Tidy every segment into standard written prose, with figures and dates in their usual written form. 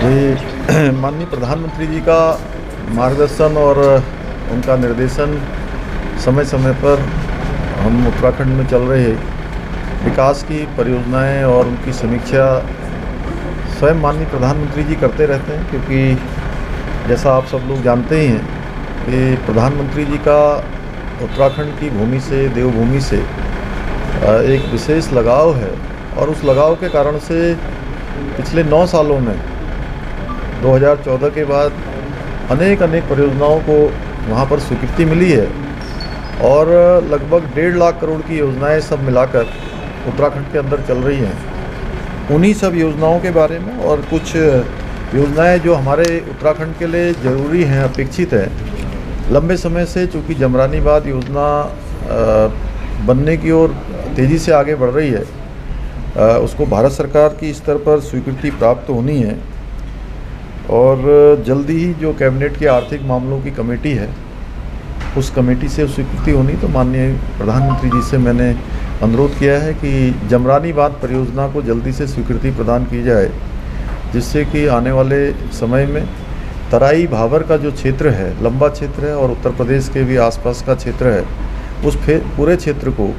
जी माननीय प्रधानमंत्री जी का मार्गदर्शन और उनका निर्देशन समय समय पर हम उत्तराखंड में चल रहे विकास की परियोजनाएं और उनकी समीक्षा स्वयं माननीय प्रधानमंत्री जी करते रहते हैं, क्योंकि जैसा आप सब लोग जानते ही हैं कि प्रधानमंत्री जी का उत्तराखंड की भूमि से, देवभूमि से एक विशेष लगाव है। और उस लगाव के कारण से पिछले 9 सालों में 2014 के बाद अनेक परियोजनाओं को वहाँ पर स्वीकृति मिली है और लगभग 1.5 लाख करोड़ की योजनाएं सब मिलाकर उत्तराखंड के अंदर चल रही हैं। उन्हीं सब योजनाओं के बारे में और कुछ योजनाएं जो हमारे उत्तराखंड के लिए ज़रूरी हैं, अपेक्षित है, लंबे समय से, चूँकि जमरानी बांध योजना बनने की ओर तेज़ी से आगे बढ़ रही है, उसको भारत सरकार की स्तर पर स्वीकृति प्राप्त होनी है और जल्दी ही जो कैबिनेट की आर्थिक मामलों की कमेटी है उस कमेटी से स्वीकृति होनी। तो माननीय प्रधानमंत्री जी से मैंने अनुरोध किया है कि जमरानी बांध परियोजना को जल्दी से स्वीकृति प्रदान की जाए, जिससे कि आने वाले समय में तराई भाबर का जो क्षेत्र है, लंबा क्षेत्र है, और उत्तर प्रदेश के भी आसपास का क्षेत्र है, उस पूरे क्षेत्र को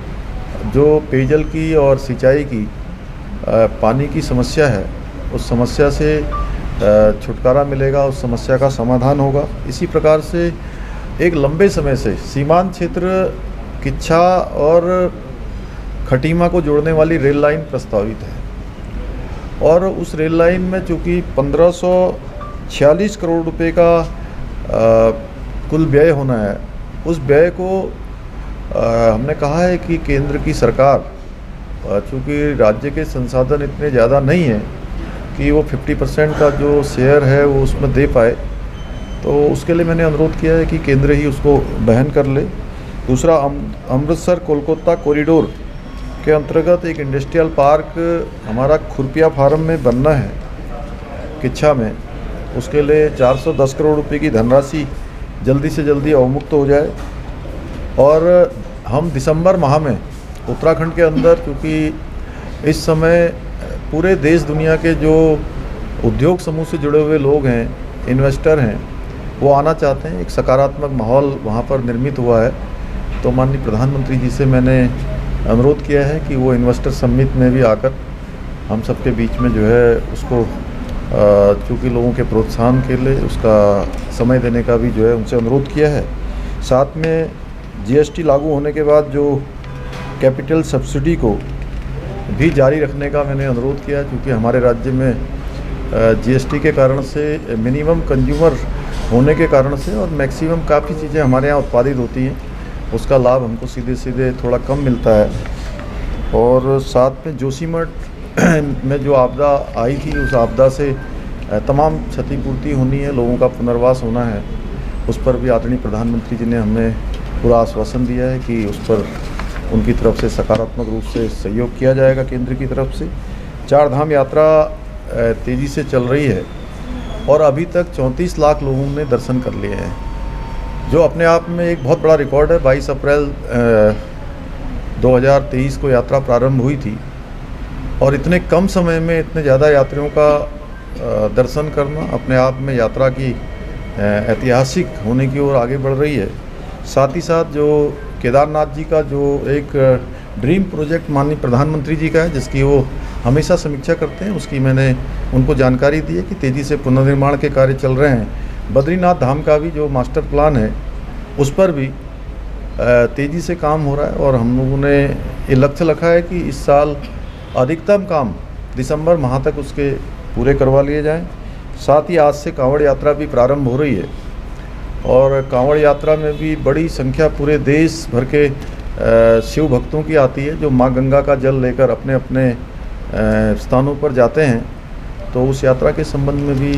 जो पेयजल की और सिंचाई की पानी की समस्या है, उस समस्या से छुटकारा मिलेगा, उस समस्या का समाधान होगा। इसी प्रकार से एक लंबे समय से सीमांत क्षेत्र किच्छा और खटीमा को जोड़ने वाली रेल लाइन प्रस्तावित है और उस रेल लाइन में चूँकि 1546 करोड़ रुपए का कुल व्यय होना है, उस व्यय को हमने कहा है कि केंद्र की सरकार, चूँकि राज्य के संसाधन इतने ज़्यादा नहीं हैं कि वो 50% का जो शेयर है वो उसमें दे पाए, तो उसके लिए मैंने अनुरोध किया है कि केंद्र ही उसको वहन कर ले। दूसरा, अमृतसर कोलकाता कॉरिडोर के अंतर्गत एक इंडस्ट्रियल पार्क हमारा खुरपिया फार्म में बनना है किच्छा में, उसके लिए 410 करोड़ रुपए की धनराशि जल्दी से जल्दी अवमुक्त हो जाए। और हम दिसंबर माह में उत्तराखंड के अंदर, क्योंकि इस समय पूरे देश दुनिया के जो उद्योग समूह से जुड़े हुए लोग हैं, इन्वेस्टर हैं, वो आना चाहते हैं, एक सकारात्मक माहौल वहाँ पर निर्मित हुआ है। तो माननीय प्रधानमंत्री जी से मैंने अनुरोध किया है कि वो इन्वेस्टर समिट में भी आकर हम सबके बीच में जो है उसको, चूँकि लोगों के प्रोत्साहन के लिए उसका समय देने का भी जो है उनसे अनुरोध किया है। साथ में जीएसटी लागू होने के बाद जो कैपिटल सब्सिडी को भी जारी रखने का मैंने अनुरोध किया, क्योंकि हमारे राज्य में जीएसटी के कारण से, मिनिमम कंज्यूमर होने के कारण से और मैक्सिमम काफ़ी चीज़ें हमारे यहाँ उत्पादित होती हैं, उसका लाभ हमको सीधे सीधे थोड़ा कम मिलता है। और साथ में जोशीमठ में जो आपदा आई थी, उस आपदा से तमाम क्षतिपूर्ति होनी है, लोगों का पुनर्वास होना है, उस पर भी आदरणीय प्रधानमंत्री जी ने हमें पूरा आश्वासन दिया है कि उस पर उनकी तरफ से सकारात्मक रूप से सहयोग किया जाएगा केंद्र की तरफ से। 4 धाम यात्रा तेज़ी से चल रही है और अभी तक 34 लाख लोगों ने दर्शन कर लिए हैं, जो अपने आप में एक बहुत बड़ा रिकॉर्ड है। 22 अप्रैल 2023 को यात्रा प्रारंभ हुई थी और इतने कम समय में इतने ज़्यादा यात्रियों का दर्शन करना अपने आप में यात्रा की ऐतिहासिक होने की ओर आगे बढ़ रही है। साथ ही साथ जो केदारनाथ जी का जो एक ड्रीम प्रोजेक्ट माननीय प्रधानमंत्री जी का है, जिसकी वो हमेशा समीक्षा करते हैं, उसकी मैंने उनको जानकारी दी है कि तेज़ी से पुनर्निर्माण के कार्य चल रहे हैं। बद्रीनाथ धाम का भी जो मास्टर प्लान है उस पर भी तेज़ी से काम हो रहा है और हम लोगों ने ये लक्ष्य रखा है कि इस साल अधिकतम काम दिसंबर माह तक उसके पूरे करवा लिए जाएँ। साथ ही आज से कांवड़ यात्रा भी प्रारंभ हो रही है और कांवड़ यात्रा में भी बड़ी संख्या पूरे देश भर के शिव भक्तों की आती है, जो माँ गंगा का जल लेकर अपने अपने स्थानों पर जाते हैं। तो उस यात्रा के संबंध में भी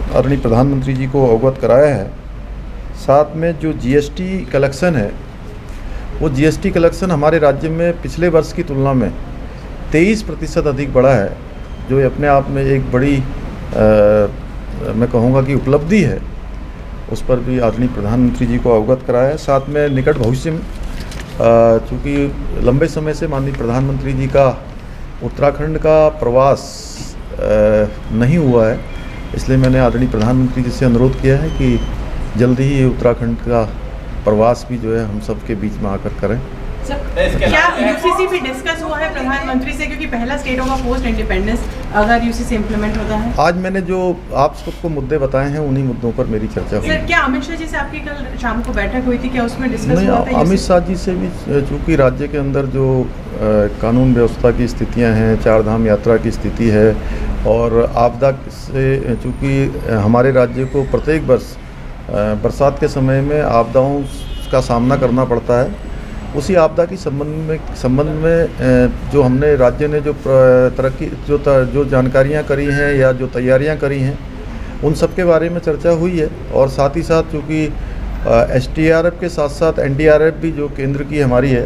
आदरणीय प्रधानमंत्री जी को अवगत कराया है। साथ में जो जीएसटी कलेक्शन है, वो जीएसटी कलेक्शन हमारे राज्य में पिछले वर्ष की तुलना में 23% अधिक बढ़ा है, जो अपने आप में एक बड़ी मैं कहूँगा कि उपलब्धि है। उस पर भी आदरणीय प्रधानमंत्री जी को अवगत कराया है। साथ में निकट भविष्य में, चूँकि लंबे समय से माननीय प्रधानमंत्री जी का उत्तराखंड का प्रवास नहीं हुआ है, इसलिए मैंने आदरणीय प्रधानमंत्री जी से अनुरोध किया है कि जल्दी ही उत्तराखंड का प्रवास भी जो है हम सबके बीच में आकर करें। क्या यूसीसी भी डिस्कस हुआ है प्रधानमंत्री से, क्योंकि पहला स्टेट होगा पोस्ट इंडिपेंडेंस अगर यूसीसी इम्प्लीमेंट होता है? आज मैंने जो आप सबको मुद्दे बताए हैं उन्हीं मुद्दों पर मेरी चर्चा हुई। सर, क्या अमित शाह जी से आपकी कल शाम को बैठक हुई थी, क्या उसमें डिस्कस हुआ था? अमित शाह जी से भी, चूँकि राज्य के अंदर जो कानून व्यवस्था की स्थितियां हैं, चार धाम यात्रा की स्थिति है और आपदा से, चूँकि हमारे राज्य को प्रत्येक वर्ष बरसात के समय में आपदाओं का सामना करना पड़ता है, उसी आपदा की संबंध में जो हमने राज्य ने जो तरक्की जो जानकारियां करी हैं या जो तैयारियां करी हैं उन सब के बारे में चर्चा हुई है। और साथ ही साथ चूँकि STRF के साथ साथ NDRF भी जो केंद्र की हमारी है,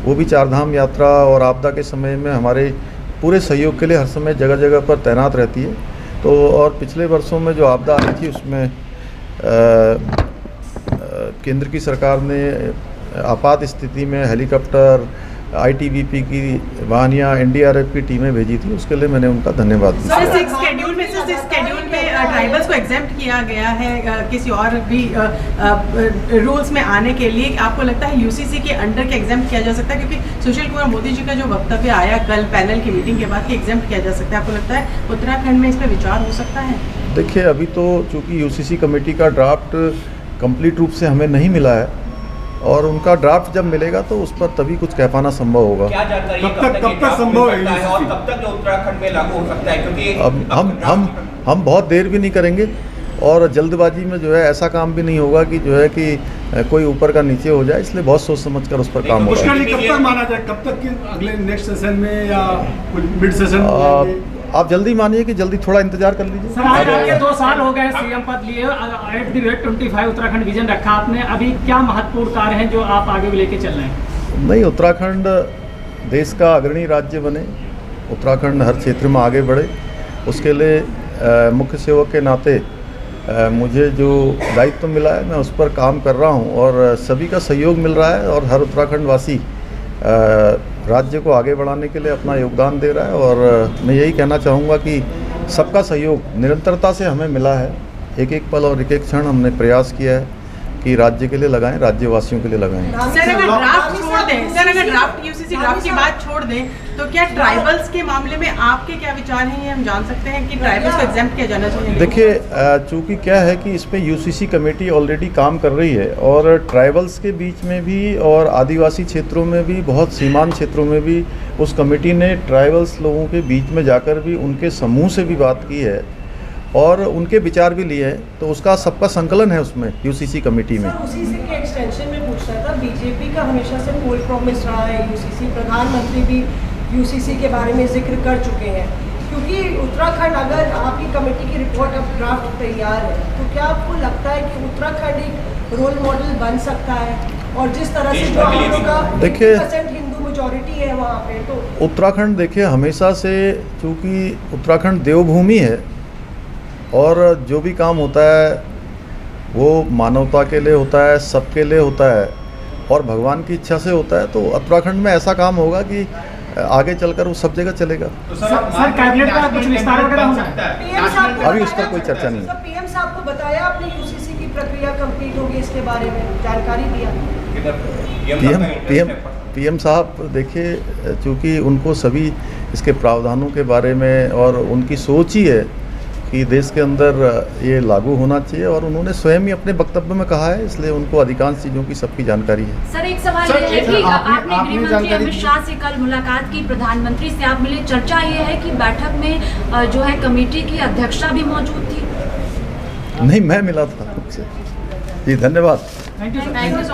वो भी चारधाम यात्रा और आपदा के समय में हमारे पूरे सहयोग के लिए हर समय जगह जगह पर तैनात रहती है। तो और पिछले वर्षों में जो आपदा आई थी उसमें केंद्र की सरकार ने आपात स्थिति में हेलीकॉप्टर, ITBP की वाहनियाँ, NDRF की टीमें भेजी थी, उसके लिए मैंने उनका धन्यवाद दिया। शेड्यूल में ट्राइबल्स को एग्जेम्प्ट किया गया है किसी और भी रूल्स में आने के लिए। आपको लगता है यूसीसी के अंडर के एग्जेम्प्ट किया जा सकता है? क्योंकि सुशील कुमार मोदी जी का जो वक्तव्य आया कल पैनल की मीटिंग के बाद कि एग्जेम्प्ट किया जा सकता है, आपको लगता है उत्तराखंड में इस पर विचार हो सकता है? देखिए, अभी तो चूँकि यूसीसी कमेटी का ड्राफ्ट कंप्लीट रूप से हमें नहीं मिला है और उनका ड्राफ्ट जब मिलेगा तो उस पर तभी कुछ कह पाना संभव होगा। क्या जानकारी कब तक संभव है और कब तक उत्तराखंड में लागू हो सकता है? क्योंकि अब हम बहुत देर भी नहीं करेंगे और जल्दबाजी में जो है ऐसा काम भी नहीं होगा कि जो है कि कोई ऊपर का नीचे हो जाए, इसलिए बहुत सोच समझकर उस पर काम होगा। कब तक माना जाए, कब तक की अगले नेक्स्ट सेशन में या मिड सेशन? आप जल्दी मानिए कि जल्दी थोड़ा इंतजार कर लीजिए। सर, आज आपके 2 साल हो गए सीएम पद लिए, at the rate 25 Uttarakhand vision रखा आपने। अभी क्या महत्वपूर्ण कार्य हैं जो आप आगे लेके चल रहे हैं? नहीं, उत्तराखंड देश का अग्रणी राज्य बने, उत्तराखंड हर क्षेत्र में आगे बढ़े, उसके लिए मुख्य सेवक के नाते मुझे जो दायित्व मिला है मैं उस पर काम कर रहा हूं और सभी का सहयोग मिल रहा है और हर उत्तराखंड वासी राज्य को आगे बढ़ाने के लिए अपना योगदान दे रहा है। और मैं यही कहना चाहूँगा कि सबका सहयोग निरंतरता से हमें मिला है। एक एक पल और एक एक क्षण हमने प्रयास किया है कि राज्य के लिए लगाएं, राज्यवासियों के लिए लगाएं। सर, अगर ड्राफ्ट छोड़ दें, यूसीसी ड्राफ्ट की बात छोड़ दें, तो क्या ट्राइबल्स के मामले में आपके क्या विचार हैं, ये हम जान सकते हैं कि ट्राइबल्स को एग्जेम्प्ट किया जाना चाहिए? देखिए, चूँकि क्या है कि इस पे यूसीसी कमेटी ऑलरेडी काम कर रही है और ट्राइबल्स के बीच में भी और आदिवासी क्षेत्रों में भी, बहुत सीमांत क्षेत्रों में भी उस कमेटी ने ट्राइबल्स लोगों के बीच में जाकर भी उनके समूह से भी बात की है और उनके विचार भी लिए हैं। तो उसका सबका संकलन है उसमें यूसीसी कमेटी में। उसी के एक्सटेंशन में पूछ रहा था, बीजेपी का हमेशा से पोल प्रॉमिस रहा है यूसीसी, प्रधानमंत्री भी यूसीसी के बारे में जिक्र कर चुके हैं। क्योंकि उत्तराखंड, अगर आपकी कमेटी की रिपोर्ट अब ड्राफ्ट तैयार है, तो क्या आपको लगता है कि उत्तराखंड एक रोल मॉडल बन सकता है? और जिस तरह से जो हम लोग का 80% हिंदू मेजॉरिटी है वहाँ पे, तो उत्तराखंड देखिए हमेशा से, चूँकि उत्तराखंड देवभूमि है और जो भी काम होता है वो मानवता के लिए होता है, सबके लिए होता है और भगवान की इच्छा से होता है। तो उत्तराखंड में ऐसा काम होगा कि आगे चलकर वो सब जगह चलेगा। तो सर, कैबिनेट का कुछ विस्तार वगैरह हो सकता है? अभी उस पर कोई चर्चा नहीं है। पीएम साहब को बताया आपने यूसीसी की प्रक्रिया कंप्लीट होगी, इसके बारे में जानकारी दिया? पीएम साहब देखिए, चूँकि उनको सभी इसके प्रावधानों के बारे में और उनकी सोच ही है कि देश के अंदर ये लागू होना चाहिए और उन्होंने स्वयं ही अपने वक्तव्य में कहा है, इसलिए उनको अधिकांश चीज़ों की सबकी जानकारी है। सर, एक सवाल ये है कि आपने गृह मंत्री अमित शाह से कल मुलाकात की, प्रधानमंत्री से आप मिले, चर्चा ये है कि बैठक में जो है कमेटी की अध्यक्षा भी मौजूद थी? नहीं, मैं मिला था उनसे। जी, धन्यवाद। Thank you so much.